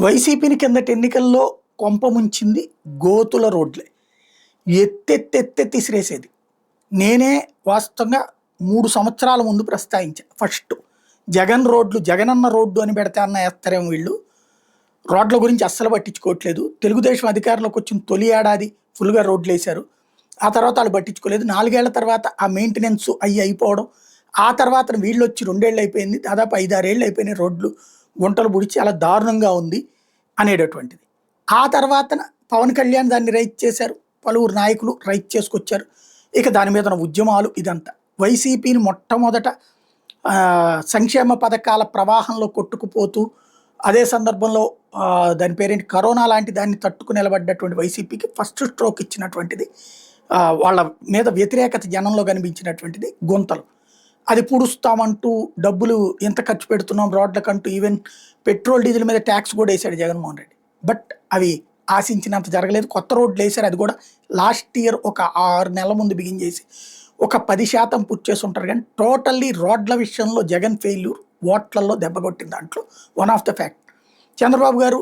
వైసీపీని కిందటి ఎన్నికల్లో కొంప ముంచింది గోతుల రోడ్లే. ఎత్తెత్తిసిరేసేది. నేనే వాస్తవంగా 3 సంవత్సరాల ముందు ప్రస్తావించా. ఫస్ట్ జగన్ రోడ్లు, జగనన్న రోడ్డు అని పెడితే అన్న వేస్తారేమో వీళ్ళు, రోడ్ల గురించి అస్సలు పట్టించుకోవట్లేదు. తెలుగుదేశం అధికారంలోకి వచ్చిన తొలి ఏడాది ఫుల్గా రోడ్లు వేశారు. ఆ తర్వాత వాళ్ళు పట్టించుకోలేదు. 4 ఏళ్ల తర్వాత ఆ మెయింటెనెన్స్ అయిపోవడం, ఆ తర్వాత వీళ్ళు వచ్చి 2 ఏళ్ళు అయిపోయింది, దాదాపు 5-6 ఏళ్ళు అయిపోయినాయి రోడ్లు గుంటలు బుడిచి చాలా దారుణంగా ఉంది అనేటటువంటిది. ఆ తర్వాత పవన్ కళ్యాణ్ దాన్ని రైట్ చేశారు, పలువురు నాయకులు రైట్ చేసుకొచ్చారు. ఇక దాని మీద ఉద్యమాలు ఇదంతా వైసీపీని మొట్టమొదట సంక్షేమ పథకాల ప్రవాహంలో కొట్టుకుపోతూ, అదే సందర్భంలో దాని పేరేంటి కరోనా లాంటి దాన్ని తట్టుకు నిలబడ్డటువంటి వైసీపీకి ఫస్ట్ స్ట్రోక్ ఇచ్చినటువంటిది, వాళ్ళ మీద వ్యతిరేకత జనంలో కనిపించినటువంటిది గుంతలు. అది పూడుస్తామంటూ డబ్బులు ఎంత ఖర్చు పెడుతున్నాం రోడ్లకంటూ, ఈవెన్ పెట్రోల్ డీజిల్ మీద ట్యాక్స్ కూడా వేశాడు జగన్మోహన్ రెడ్డి. బట్ అవి ఆశించినంత జరగలేదు. కొత్త రోడ్లు వేశారు, అది కూడా లాస్ట్ ఇయర్ ఒక 6 నెలల ముందు బిగిన్ చేసి ఒక 10% పూర్తి చేసి ఉంటారు. కానీ టోటల్లీ రోడ్ల విషయంలో జగన్ ఫెయిల్యూర్, ఓట్లలో దెబ్బకొట్టిన దాంట్లో one of the fact. Chandrababu గారు,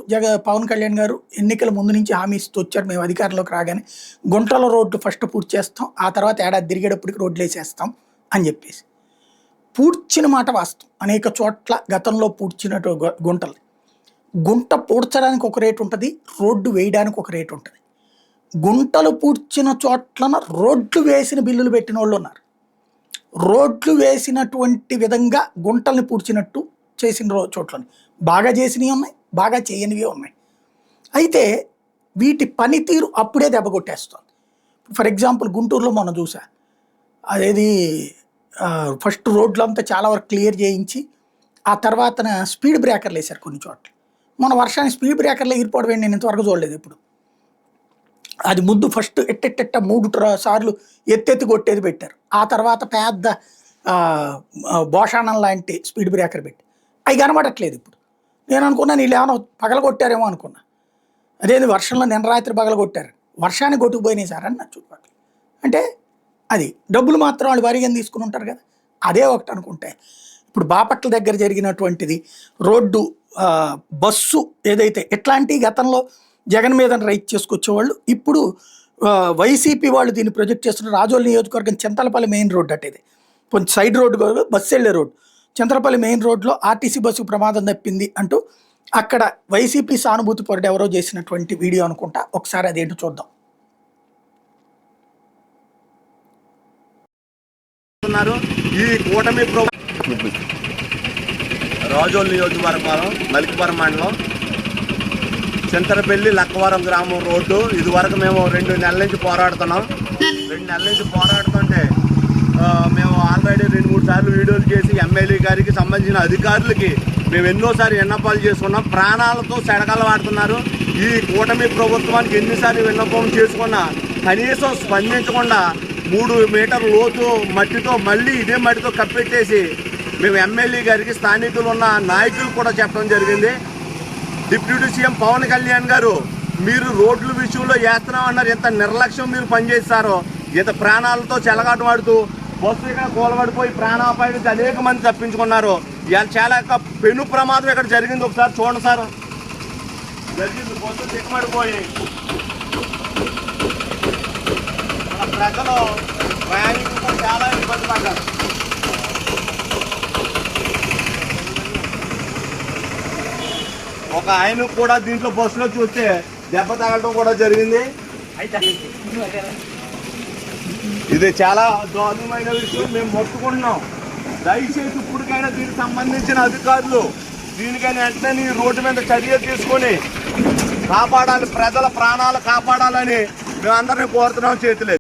పవన్ కళ్యాణ్ గారు ఎన్నికల ముందు నుంచి హామీ ఇస్తూ వచ్చారు, మేము అధికారంలోకి రాగానే గుంటల రోడ్డు ఫస్ట్ పూర్తి చేస్తాం, ఆ తర్వాత ఏడాది తిరిగేటప్పటికి రోడ్లు వేసేస్తాం అని చెప్పేసి పూడ్చిన మాట వాస్తవం. అనేక చోట్ల గతంలో పూడ్చినట్టు గుంటలు, గుంట పూడ్చడానికి ఒక రేటు ఉంటుంది, రోడ్డు వేయడానికి ఒక రేటు ఉంటుంది. గుంటలు పూడ్చిన చోట్లన రోడ్లు వేసిన బిల్లులు పెట్టిన వాళ్ళు ఉన్నారు. రోడ్లు వేసినటువంటి విధంగా గుంటల్ని పూడ్చినట్టు చేసిన చోట్లని బాగా చేసినవి ఉన్నాయి, బాగా చేయనివి ఉన్నాయి. అయితే వీటి పనితీరు అప్పుడే దెబ్బ కొట్టేస్తుంది. ఫర్ ఎగ్జాంపుల్ గుంటూరులో మనం చూసా, అదేది ఫస్ట్ రోడ్లంతా చాలా వరకు క్లియర్ చేయించి ఆ తర్వాత స్పీడ్ బ్రేకర్లు వేశారు కొన్ని చోట్ల. మన వర్షానికి స్పీడ్ బ్రేకర్లు ఎగిరిపోవడం నేను ఇంతవరకు చూడలేదు ఇప్పుడు. అది ముందు ఫస్ట్ ఎట్టెట్ట 3 సార్లు ఎత్తెత్తి కొట్టేది పెట్టారు, ఆ తర్వాత పెద్ద భోషాణం లాంటి స్పీడ్ బ్రేకర్ పెట్టి అవి కనబడట్లేదు ఇప్పుడు. నేను అనుకున్నాను వీళ్ళు ఏమైనా పగలగొట్టారేమో అనుకున్నా. అదేంది వర్షంలో నిన్న రాత్రి పగలగొట్టారు, వర్షానికి కొట్టుకుపోయినాయి సార్ అని నా చుట్టుపక్కల. అంటే అది డబ్బులు మాత్రం వాళ్ళు భారీగా తీసుకుని ఉంటారు కదా, అదే ఒకటి అనుకుంటే. ఇప్పుడు బాపట్ల దగ్గర జరిగినటువంటిది రోడ్డు, బస్సు ఏదైతే ఇట్లాంటి గతంలో జగన్ మీద రైట్ చేసుకొచ్చేవాళ్ళు, ఇప్పుడు వైసీపీ వాళ్ళు దీన్ని ప్రొజెక్ట్ చేస్తున్న రాజోల్ నియోజకవర్గం చింతలపల్లి మెయిన్ రోడ్డు అంటే ఇది కొంచెం సైడ్ రోడ్డు, బస్సు వెళ్ళే రోడ్డు. చింతలపల్లి మెయిన్ రోడ్లో ఆర్టీసీ బస్సు ప్రమాదం తప్పింది అంటూ అక్కడ వైసీపీ సానుభూతి పరుడు ఎవరో చేసినటువంటి వీడియో అనుకుంటా, ఒకసారి అదేంటో చూద్దాం. ఈ కూటమి రాజోల్ నియోజకవర్గం మలికిపురం మండలం చింతలపల్లి లక్కవరం గ్రామం రోడ్డు ఇదివరకు మేము 2 నెలల నుంచి పోరాడుతున్నాం. 2 నెలల నుంచి పోరాడుతుంటే మేము ఆల్రెడీ 2-3 సార్లు వీడియోలు చేసి ఎమ్మెల్యే గారికి సంబంధించిన అధికారులకి మేము ఎన్నోసార్లు విన్నపాలు చేసుకున్నాం. ప్రాణాలతో సెడగలు వాడుతున్నారు. ఈ కూటమి ప్రభుత్వానికి ఎన్నిసార్లు విన్నపం చేసుకున్నా కనీసం స్పందించకుండా 3 మీటర్ల లోతు మట్టితో మళ్ళీ ఇదే మట్టితో కప్పెట్టేసి మేము ఎమ్మెల్యే గారికి స్థానికులు ఉన్న నాయకులు కూడా చెప్పడం జరిగింది. డిప్యూటీ సీఎం పవన్ కళ్యాణ్ గారు, మీరు రోడ్ల విషయంలో వేస్తున్నామన్నారు, ఎంత నిర్లక్ష్యం మీరు పనిచేస్తారో, ఇంత ప్రాణాలతో చెలగాటమాడుతూ బస్సు ఇక్కడ కూలబడిపోయి ప్రాణాపాయం నుంచి అనేక మంది తప్పించుకున్నారు. ఇవాళ చాలా పెను ప్రమాదం ఇక్కడ జరిగింది, ఒకసారి చూడండి సార్. జరిగింది, బస్సు దిక్కుమడిపోయి ప్రజలు ప్రయాణికులు చాలా ఇబ్బంది పడ్డారు. ఒక ఆయన కూడా దీంట్లో బస్సులో చూస్తే దెబ్బ తగలడం కూడా జరిగింది. ఇది చాలా దారుణమైన విషయం, మేము మొత్తుకుంటున్నాం. దయచేసి ఇప్పటికైనా దీనికి సంబంధించిన అధికారులు దీనికైనా వెంటనే ఈ రోడ్డు మీద చర్య తీసుకొని కాపాడాలి, ప్రజల ప్రాణాలు కాపాడాలని మేమందరినీ కోరుతున్నాం. చేతులే